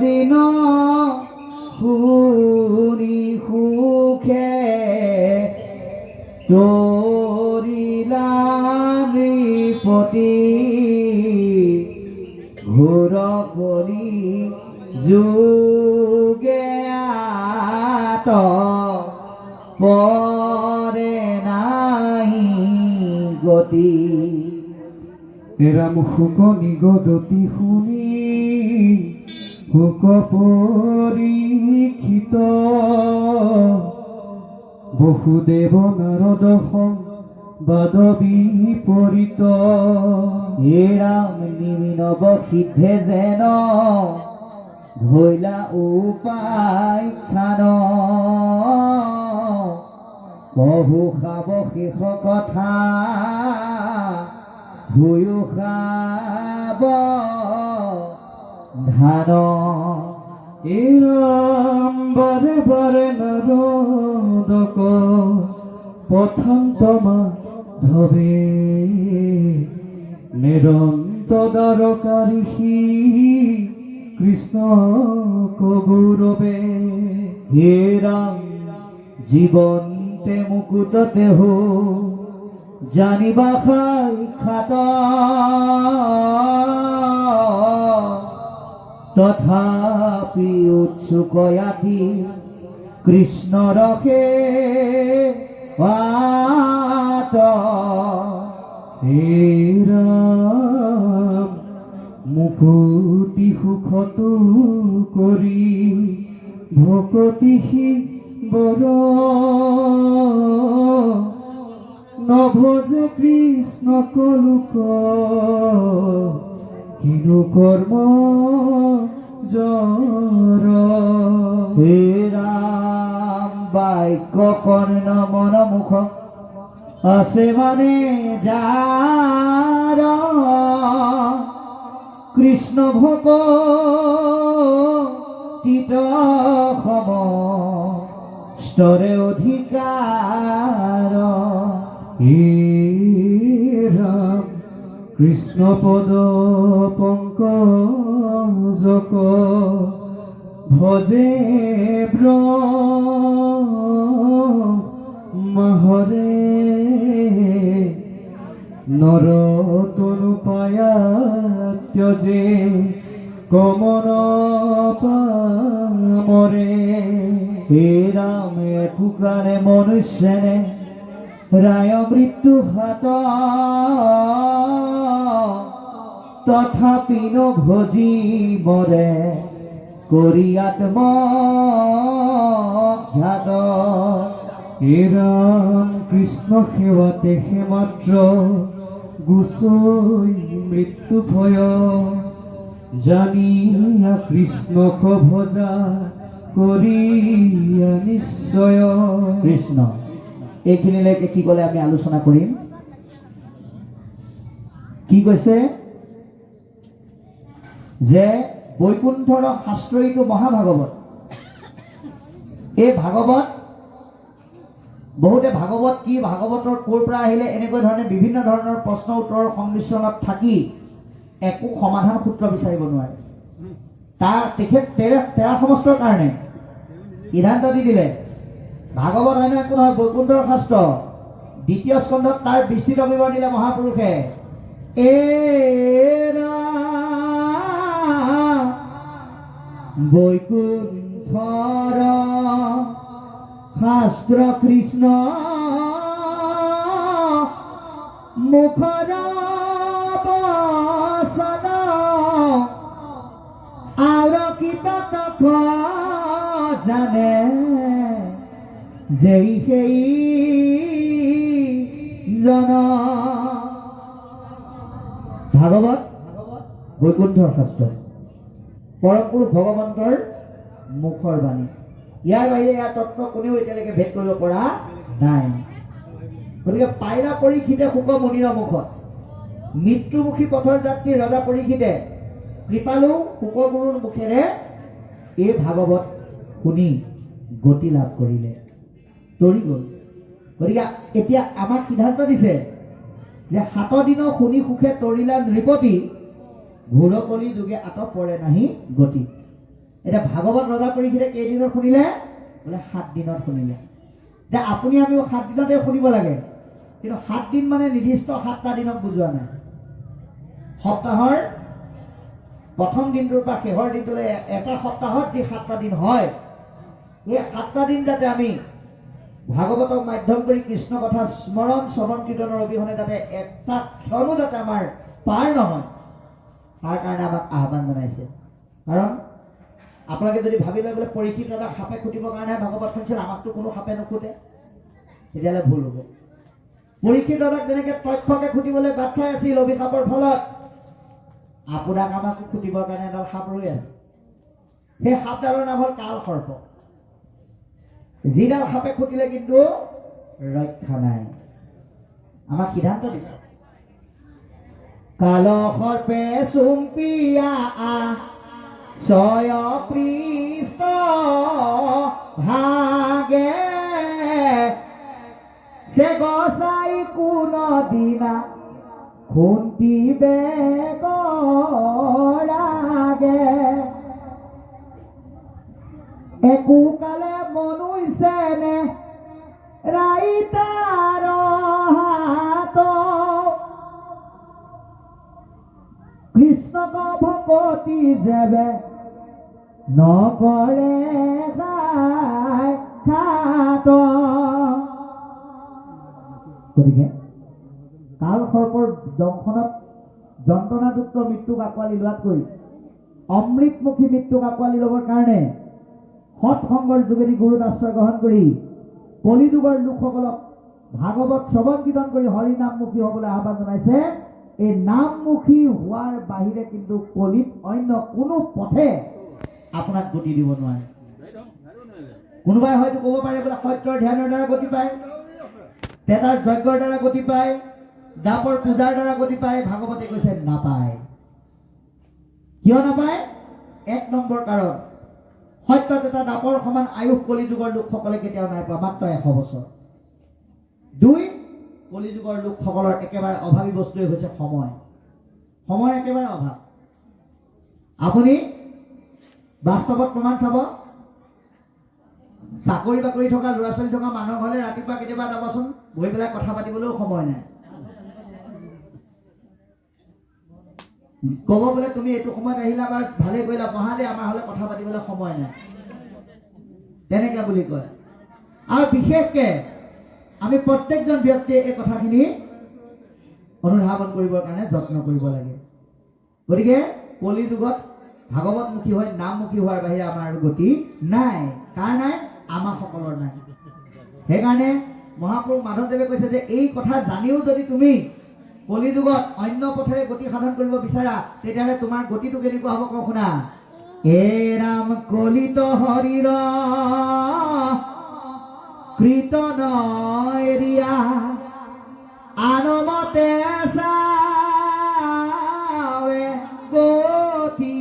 দিন শুনি সুখে তৰিলা নৃপতি ঘোৰ কলি যোগে আত পৰে নাহি গতি। এৰাম শোক নিগদতি শুনি শোক পৰীক্ষিত বসুদেৱ নাৰদ সংবাদ বিপৰীত। হে ৰাম নিমিনব সিদ্ধে যেন ভৈলা উপায় খান কহু খাব শেষ কথা ভূয়ো খাব ধান। এৰাম বাৰে বাৰে নাৰদক পথান্ত মাধৱে নিৰন্তৰকাৰী সি কৃষ্ণক গৌৰৱে। হে ৰাম জীৱন্তে মুকুটতে হো জানিবা সাক্ষাৎ তথাপি উৎসুকয়াতি কৃষ্ণ ৰখে বাত। হে ৰাম মুকুতি সুখতো কৰি ভকতি সি বৰ নভজে কৃষ্ণ কলুক কিনো কৰ্ম জৰ। হে ৰাম বাক্য কৰ্ণ মন মুখ আছে মানে যাৰ কৃষ্ণ ভকতিত সমস্তৰে অধিকাৰ। হে ৰাম কৃষ্ণ পদ পংকজক ভজে ব্ৰহ্মহৰে নৰতনু পায়া ত্যজে কমন পামৰে। হে ৰাম একোকাৰে মনুষ্যনে ৰায় মৃত্যু হাত তথাপি নভজি মৰে কৰি আত্মঘাত। হে ৰাম কৃষ্ণ সেৱাতে হে মাত্ৰ গুচৈ মৃত্যু ভয় জানিয়া কৃষ্ণক ভজা কৰিয়া নিশ্চয়। কৃষ্ণ এইখিনিলৈকে কি ক'লে আমি আলোচনা কৰিম। কি কৈছে যে বৈকুণ্ঠৰ শাস্ত্ৰইটো মহাভাগৱত। এই ভাগৱত বহুতে ভাগৱত কি ভাগৱতৰ ক'ৰ পৰা আহিলে এনেকৈ ধৰণে বিভিন্ন ধৰণৰ প্ৰশ্ন উত্তৰৰ সংমিশ্ৰণত থাকি একো সমাধান সূত্ৰ বিচাৰিব নোৱাৰে। তাৰ তেখেত তেৰা সমস্তৰ কাৰণে সিদ্ধান্ত দি দিলে ভাগৱত অন্য একো নহয় বৈকুণ্ঠৰ শাস্ত্ৰ। দ্বিতীয় স্কন্ধত তাৰ বিস্তৃত বিৱৰণ দিলে মহাপুৰুষে। বৈকুণ্ঠৰ শাস্ত্ৰ কৃষ্ণ মুখৰ বচন আৰকিত জানে যেই সেই জন। ভাগৱত বৈকুণ্ঠৰ শাস্ত্ৰ পৰম পুৰুষ ভগৱন্তৰ মুখৰ বাণী। ইয়াৰ বাহিৰে ইয়াৰ তত্ত্ব কোনেও এতিয়ালৈকে ভেদ কৰিব পৰা নাই। গতিকে পাইলা পৰীক্ষিতে শোক মুনিৰ মুখত মৃত্যুমুখী পথৰ যাত্ৰী ৰজা পৰীক্ষিতে কৃপালু শোকগুৰুৰ মুখেৰে এই ভাগৱত শুনি গতি লাভ কৰিলে, তৰি গ'ল। গতিকে এতিয়া আমাক সিদ্ধান্ত দিছে যে 7 দিন শুনি সুখে তৰিলা নৃপতি ঘোৰ কলি যোগে আত পৰে নাহি গতি। এতিয়া ভাগৱত ৰজা পৰীক্ষিতে কেইদিনত শুনিলে বোলে 7 দিনত শুনিলে। যে আপুনি আমিও 7 দিনতে শুনিব লাগে, কিন্তু 7 দিন মানে নিৰ্দিষ্ট 7টা দিনক বুজোৱা নাই। সপ্তাহৰ প্ৰথম দিনটোৰ পৰা শেষৰ দিনটোলৈ এটা সপ্তাহত যি 7টা দিন হয়, এই 7টা দিন যাতে আমি ভাগৱতক মাধ্যম কৰি কৃষ্ণ কথা স্মৰণ শ্ৰৱণ কীৰ্তনৰ অবিহনে যাতে এটা ক্ষণো যাতে আমাৰ পাৰ নহয়, তাৰ কাৰণে আমাক আহ্বান জনাইছে। কাৰণ আপোনালোকে যদি ভাবি লয় বোলে পৰীক্ষিত ৰজাক সাপে খুটিবৰ কাৰণে ভাগৱত শুনিছিল, আমাকতো কোনো সাপে নুখুটে, তেতিয়াহ'লে ভুল হ'ব। পৰীক্ষিত ৰজাক যেনেকৈ তক্ষকে খুটিবলৈ বাট চাই আছিল অভিশাপৰ ফলত, আপোনাক আমাকো খুটিবৰ কাৰণে এডাল সাপ ৰৈ আছে। সেই সাপডালৰ নাম হ'ল কাল সৰ্প। যিডাল সাপে খুটিলে কিন্তু ৰক্ষা নাই। আমাক সিদ্ধান্ত দিছে, কাল সৰ্পে চুম্পিয়া ছয় পৃষ্ঠ ভাগে সে গছাই কোন দিনা খুন্তিবে লাগে একো কালে মনুইছে নে ৰাইতাৰ হাত কৃষ্ণক ভকতি যেবে নকৰে গায় খাত। গতিকে কাল সৰ্পৰ দংশনত যন্ত্ৰণাযুক্ত মৃত্যুক আঁকোৱালি লোৱাতকৈ অমৃতমুখী মৃত্যুক আঁকোৱালি ল'বৰ কাৰণে সৎসংগৰ যোগেদি গুৰুত আশ্ৰয় গ্ৰহণ কৰি কলিযুগৰ লোকসকলক ভাগৱত শ্ৰৱণ কীৰ্তন কৰি হৰি নামমুখী হ'বলৈ আহ্বান জনাইছে। এই নামমুখী হোৱাৰ বাহিৰে কিন্তু কলিত অন্য কোনো পথে আপোনাক গতি দিব নোৱাৰে। কোনোবাই হয়তো ক'ব পাৰে বোলে সত্যৰ ধ্যানৰ দ্বাৰা গতি পায়, তেতাৰ যজ্ঞৰ দ্বাৰা গতি পায়, দাপৰ পূজাৰ দ্বাৰা গতি পায়। ভাগৱতে কৈছে নাপায়। কিয় নাপায়? 1 নম্বৰ কাৰণ, সত্য তথা দাপৰ সমান আয়ুস কলিযুগৰ লোকসকলে কেতিয়াও নাই পোৱা, মাত্ৰ 100 বছৰ। 2, কলিযুগৰ লোকসকলৰ একেবাৰে অভাৱী বস্তুৱে হৈছে সময়। সময় একেবাৰে অভাৱ। আপুনি বাস্তৱত প্ৰমাণ চাব, চাকৰি বাকৰি থকা ল'ৰা ছোৱালী থকা মানুহৰ ঘৰলৈ ৰাতিপুৱা কেতিয়াবা যাবচোন, বহি পেলাই কথা পাতিবলৈও সময় নাই। ক'ব বোলে তুমি এইটো সময়ত আহিলা বাৰু ভালেই কৰিলা, বহা দে, আমাৰ হ'লে কথা পাতিবলৈ সময় নাই, তেনেকৈ বুলি কয়। আৰু বিশেষকৈ আমি প্ৰত্যেকজন ব্যক্তিয়ে এই কথাখিনি অনুধাৱন কৰিবৰ কাৰণে যত্ন কৰিব লাগে। গতিকে কলিযুগত ভাগৱতমুখী হৈ নামমুখী হোৱাৰ বাহিৰে আমাৰ গতি নাই। কাৰ নাই? আমাসকলৰ নাই। সেইকাৰণে মহাপুৰুষ মাধৱদেৱে কৈছে যে এই কথা জানিও যদি তুমি কলিযুগত অন্য পথেৰে গতি সাধন কৰিব বিচাৰা, তেতিয়াহ'লে তোমাৰ গতিটো কেনেকুৱা হ'ব কওঁ শুনা। এ ৰাম কলিত হৰিৰ কীৰ্তন এৰিয়া আনমতে চাৱে গতি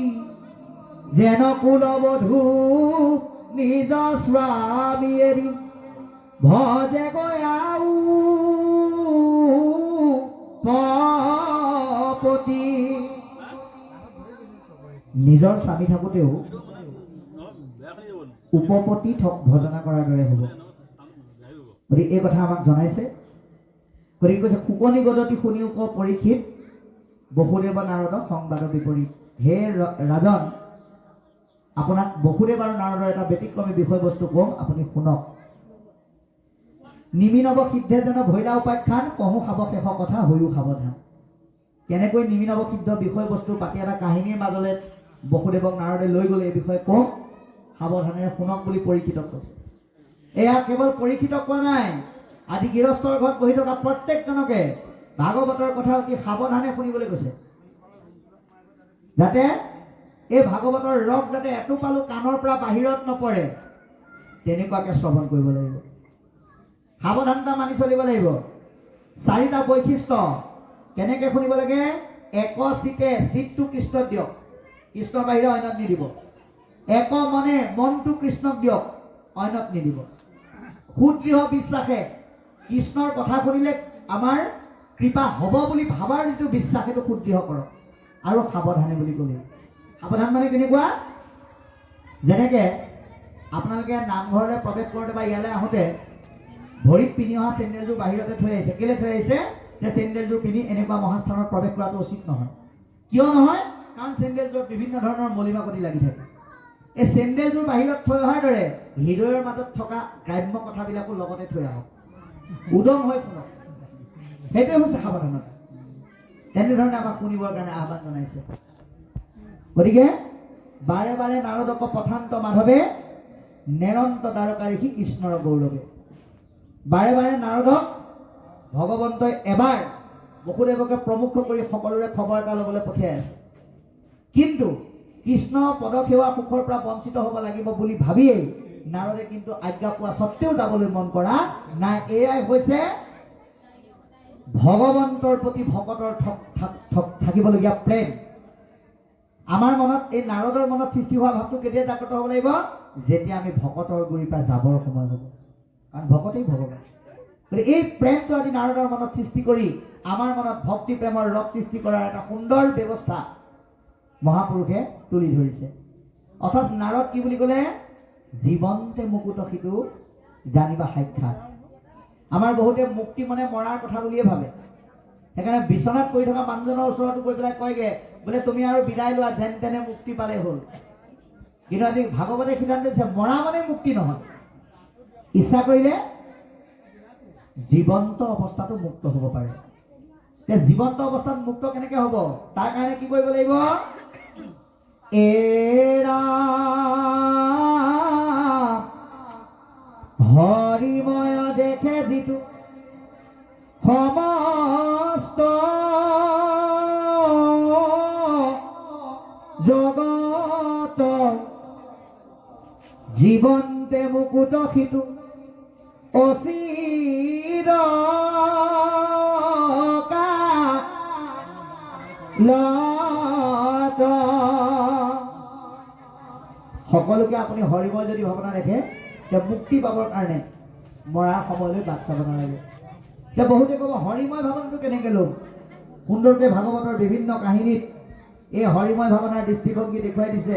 যেন কুলবধূ নিজ স্বামী এৰি ভজে গয়াও পতি। নিজৰ স্বামী থাকোঁতেও উপপতি ভজনা কৰাৰ দৰে হ'ব। গতিকে এই কথা আমাক জনাইছে। গতিকে কৈছে শুকনি গদতি শুনি উক পৰীক্ষিত বসুদেৱ নাৰদক সংবাদৰ বিপৰীত। হে ৰাজন, আপোনাক বসুদেৱ আৰু নাৰদৰ এটা ব্যতিক্ৰমী বিষয়বস্তু কওঁ, আপুনি শুনক। নিমিনৱ সিদ্ধে যেন ভৈলা উপাখ্যান কহো খাব শেষ কথা হৈও সাৱধান। কেনেকৈ নিমিনৱ সিদ্ধ বিষয়বস্তু পাতি এটা কাহিনীৰ মাজলৈ বসুদেৱক নাৰদে লৈ গ'লে এই বিষয়ে কওঁ, সাৱধানেৰে শুনক বুলি পৰীক্ষিতক কৈছে। এয়া কেৱল পৰীক্ষিতক কোৱা নাই, আজি গৃহস্থৰ ঘৰত বহি থকা প্ৰত্যেকজনকে ভাগৱতৰ কথা অতি সাৱধানে শুনিবলৈ কৈছে, যাতে এই ভাগৱতৰ ৰস যাতে এটোপালো কাণৰ পৰা বাহিৰত নপৰে, তেনেকুৱাকে শ্ৰৱণ কৰিব লাগিব। সাৱধানতা মানি চলিব লাগিব। 4টা বৈশিষ্ট্য কেনেকৈ শুনিব লাগে। এক চিতে, চিতটো কৃষ্ণক দিয়ক, কৃষ্ণৰ বাহিৰে অন্যত নিদিব। এক মনে, মনটো কৃষ্ণক দিয়ক, অন্যত নিদিব। সুদৃঢ় বিশ্বাসে কৃষ্ণৰ কথা শুনিলে আমাৰ কৃপা হ'ব বুলি ভাবাৰ যিটো বিশ্বাস, সেইটো সুদৃঢ় কৰক। আৰু সাৱধানে বুলি ক'লে, সাৱধান মানে কেনেকুৱা? যেনেকে আপোনালোকে নামঘৰলৈ প্ৰৱেশ কৰোঁতে বা ইয়ালৈ আহোঁতে ভৰিত পিন্ধি অহা চেণ্ডেলযোৰ বাহিৰতে থৈ আহিছে। কেলে থৈ আহিছে? যে চেণ্ডেলযোৰ পিন্ধি এনেকুৱা মহাস্থানত প্ৰৱেশ কৰাটো উচিত নহয়। কিয় নহয়? কাৰণ চেণ্ডেলযোৰত বিভিন্ন ধৰণৰ মলিমাকতি লাগি থাকে। এই চেণ্ডেলযোৰ বাহিৰত থৈ অহাৰ দৰে হৃদয়ৰ মাজত থকা গ্ৰাম্য কথাবিলাকো লগতে থৈ আহক, উদং হৈ শুনক। সেইটোৱে হৈছে সাৱধানতা। তেনেধৰণে আমাক শুনিবৰ কাৰণে আহ্বান জনাইছে। গতিকে বাৰে বাৰে নাৰদক পথান্ত মাধৱে নেৰন্ত দ্বাৰকা ঋষি কৃষ্ণৰ গৌৰৱে। বাৰে বাৰে নাৰদক ভগৱন্তই এবাৰ বসুদেৱকে প্ৰমুখ কৰি সকলোৰে খবৰ এটা ল'বলৈ পঠিয়াই আছে। কিন্তু কৃষ্ণ পদসেৱা সুখৰ পৰা বঞ্চিত হ'ব লাগিব বুলি ভাবিয়েই নাৰদে কিন্তু আজ্ঞা পোৱা স্বত্তেও যাবলৈ মন কৰা নাই। এয়াই হৈছে ভগৱন্তৰ প্ৰতি ভকতৰ থাকিবলগীয়া প্ৰেম। আমাৰ মনত, এই নাৰদৰ মনত সৃষ্টি হোৱা ভাৱটো কেতিয়া জাগ্ৰত হ'ব লাগিব? যেতিয়া আমি ভকতৰ গুৰিৰ পৰা যাবৰ সময় হ'ব। কাৰণ ভকতেই ভগৱান। গতিকে এই প্ৰেমটো আজি নাৰদৰ মনত সৃষ্টি কৰি আমাৰ মনত ভক্তি প্ৰেমৰ ৰস সৃষ্টি কৰাৰ এটা সুন্দৰ ব্যৱস্থা মহাপুৰুষে তুলি ধৰিছে। অথচ নাৰদ কি বুলি ক'লে? জীৱন্তে মুকুট সিটো জানিবা সাক্ষাৎ। আমাৰ বহুতে মুক্তি মানে মৰাৰ কথা বুলিয়ে ভাবে। সেইকাৰণে বিচনাত পৰি থকা মানুহজনৰ ওচৰতো গৈ পেলাই কয়গে, বোলে তুমি আৰু বিদায় লোৱা, যেন তেনে মুক্তি পালে হ'ল। কিন্তু আজি ভাগৱতে সিদ্ধান্ত দিছে মৰা মানে মুক্তি নহয়। ইচ্ছা কৰিলে জীৱন্ত অৱস্থাটো মুক্ত হ'ব পাৰে। এতিয়া জীৱন্ত অৱস্থাত মুক্ত কেনেকে হ'ব? তাৰ কাৰণে কি কৰিব লাগিব? এৰা হৰিময় দেখে যিটো সমস্ত জগত, জীৱন্তে মুকুট সিটো অচিৰ কালত। সকলোকে আপুনি হৰিময় যদি ভাৱনা দেখে, এতিয়া মুক্তি পাবৰ কাৰণে মৰাৰ সময়লৈ বাট চাব নালাগে। এতিয়া বহুতে ক'ব হৰিময় ভাৱনাটো কেনেকৈ ল'ম? সুন্দৰকৈ ভাগৱতৰ বিভিন্ন কাহিনীত এই হৰিময় ভাৱনাৰ দৃষ্টিভংগী দেখুৱাই দিছে।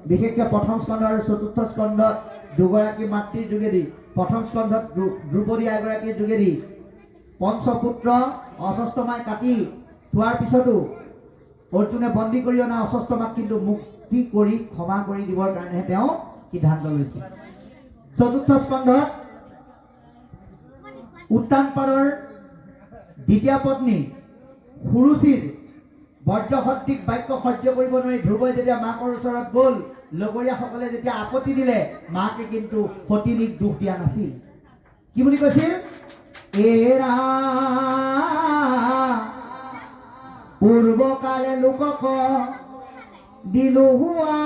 বিশেষকৈ প্ৰথম স্কন্ধ আৰু চতুৰ্থ স্কন্ধত দুগৰাকী মাতৃৰ যোগেদি, প্ৰথম স্কন্ধত দ্ৰৌপদী এগৰাকীৰ যোগেদি পঞ্চপুত্ৰ অস্বস্থমাই কাটি থোৱাৰ পিছতো অৰ্জুনে বন্দী কৰি অনা অস্বস্থমাক কিন্তু মুক্তি কৰি ক্ষমা কৰি দিবৰ কাৰণেহে তেওঁ সিদ্ধান্ত লৈছিল। চতুৰ্থ স্কন্ধত উত্তানপাদৰ দ্বিতীয় পত্নী সুৰুচিৰ বজ্ৰসদৃশ বাক্য সহ্য কৰিব নোৱাৰি ধ্ৰুৱই যেতিয়া মাকৰ ওচৰত গ'ল, লগৰীয়াসকলে যেতিয়া আপত্তি দিলে, মাকে কিন্তু সতিনীক দুখ দিয়া নাছিল। কি বুলি কৈছিল? এৰা পূৰ্বকালে লোকক দিলো হোৱা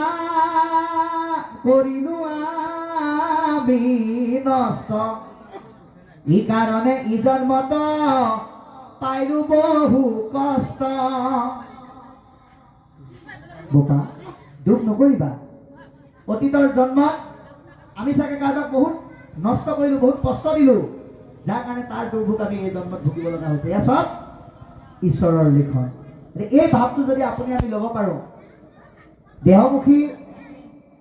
কৰিলো বিনষ্ট, ই কাৰণে ই জন্মত পাইলো বহু কষ্ট। বোপা দুখ নকৰিবা। অতীতৰ জন্মত আমি চাগে কাৰোবাক বহুত নষ্ট কৰিলো, বহুত কষ্ট দিলো, যাৰ কাৰণে তাৰ দুৰ্ভোগ আমি এই জন্মত ভুগিব লগা হৈছে। এয়া চব ঈশ্বৰৰ লিখন। এই ভাৱটো যদি আপুনি আমি ল'ব পাৰোঁ, দেহমুখী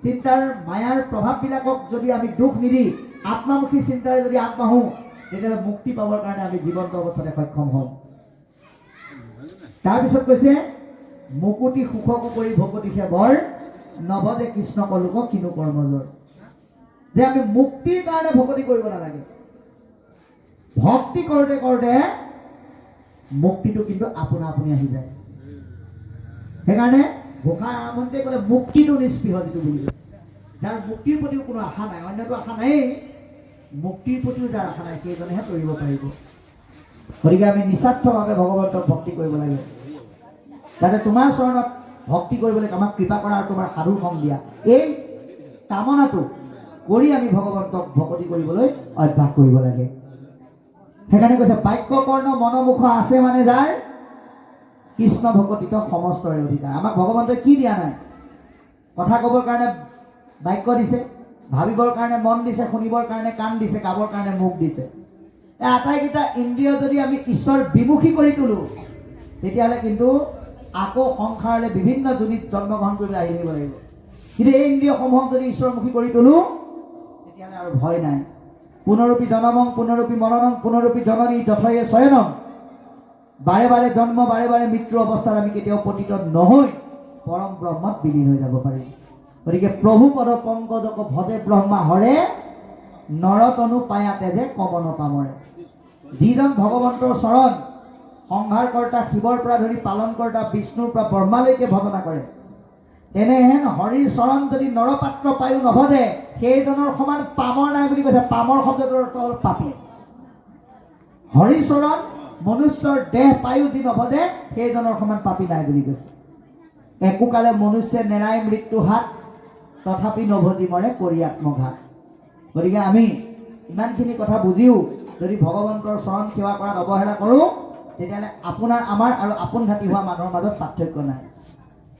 চিন্তাৰ মায়াৰ প্ৰভাৱবিলাকক যদি আমি দুখ নিদি আত্মামুখী চিন্তাৰে যদি আগবাঢ়োঁ, তেতিয়াহ'লে মুক্তি পাবৰ কাৰণে আমি জীৱন্ত অৱস্থাতে সক্ষম হ'ম। তাৰপিছত কৈছে মুকুতি সুখকো কৰি ভকতি সেৱৰ নভজে কৃষ্ণক লোক কিনো কৰ্মজৰ। যে আমি মুক্তিৰ কাৰণে ভকতি কৰিব নালাগে। ভক্তি কৰোঁতে কৰোঁতে মুক্তিটো কিন্তু আপোনা আপুনি আহি যায়। সেইকাৰণে ঘোষাৰ আৰম্ভণিতে ক'লে মুক্তিটো নিস্পৃহ যিটো বুলি কৈছে। যাৰ মুক্তিৰ প্ৰতিও কোনো আশা নাই, অন্যটো আশা নায়েই, মুক্তিৰ প্ৰতিও যাৰ আশা নাই সেইজনেহে কৰিব পাৰিব। গতিকে আমি নিস্বাৰ্থভাৱে ভগৱন্তক ভক্তি কৰিব লাগে। যাতে তোমাৰ চৰণত ভক্তি কৰিবলৈ আমাক কৃপা কৰা আৰু তোমাৰ সাধু সং দিয়া, এই কামনাটো কৰি আমি ভগৱন্তক ভক্তি কৰিবলৈ অভ্যাস কৰিব লাগে। সেইকাৰণে কৈছে বাক্য কৰ্ণ মনোমুখ আছে মানে যাৰ কৃষ্ণ ভকতিত সমস্তৰে অধিকাৰ। আমাক ভগৱন্তই কি দিয়া নাই? কথা ক'বৰ কাৰণে বাক্য দিছে, ভাবিবৰ কাৰণে মন দিছে, শুনিবৰ কাৰণে কাণ দিছে, গাবৰ কাৰণে মুখ দিছে। এই আটাইকেইটা ইন্দ্ৰিয় যদি আমি ঈশ্বৰ বিমুখী কৰি তোলোঁ, তেতিয়াহ'লে কিন্তু আকৌ সংসাৰলৈ বিভিন্ন যোনিত জন্মগ্ৰহণ কৰিবলৈ আহি থাকিব লাগিব। কিন্তু এই ইন্দ্ৰিয়সমূহক যদি ঈশ্বৰমুখী কৰি তোলো তেতিয়াহ'লে আৰু ভয় নাই। পুনৰূপী জনমং পুনৰূপী মৰণং পুনৰূপী জননী যথয়ে শয়নম। বাৰে বাৰে জন্ম বাৰে বাৰে মৃত্যুৰ অৱস্থাত আমি কেতিয়াও পতিত নহৈ পৰম ব্ৰহ্মত বিলীন হৈ যাব পাৰিম। গতিকে প্ৰভু পদ পংকজক ভজে ব্ৰহ্মা হৰে নৰতনু পায়াতে যে কবন পামৰে। যিজন ভগৱন্তৰ চৰণ সংহাৰকৰ্তা শিৱৰ পৰা ধৰি পালনকৰ্তা বিষ্ণুৰ পৰা ব্ৰহ্মালৈকে ভজনা কৰে, তেনেহেন হৰিৰ চৰণ যদি নৰপাত্ৰ পায়ো নভজে সেইজনৰ সমান পামৰ নাই বুলি কৈছে। পামৰ শব্দটোৰ অৰ্থ হ'ল পাপী। হৰিৰ চৰণ মনুষ্যৰ দেহ পায়ো যি নভজে সেইজনৰ সমান পাপী নাই বুলি কৈছে। একোকালে মনুষ্যে নেৰাই মৃত্যু হাত তথাপি নভজি মৰে কৰি আত্মঘাত। গতিকে আমি ইমানখিনি কথা বুজিও যদি ভগৱন্তৰ চৰণ সেৱা কৰাত অৱহেলা কৰোঁ তেতিয়াহ'লে আপোনাৰ আমাৰ আৰু আপোন ঘাটি হোৱা মানুহৰ মাজত পাৰ্থক্য নাই।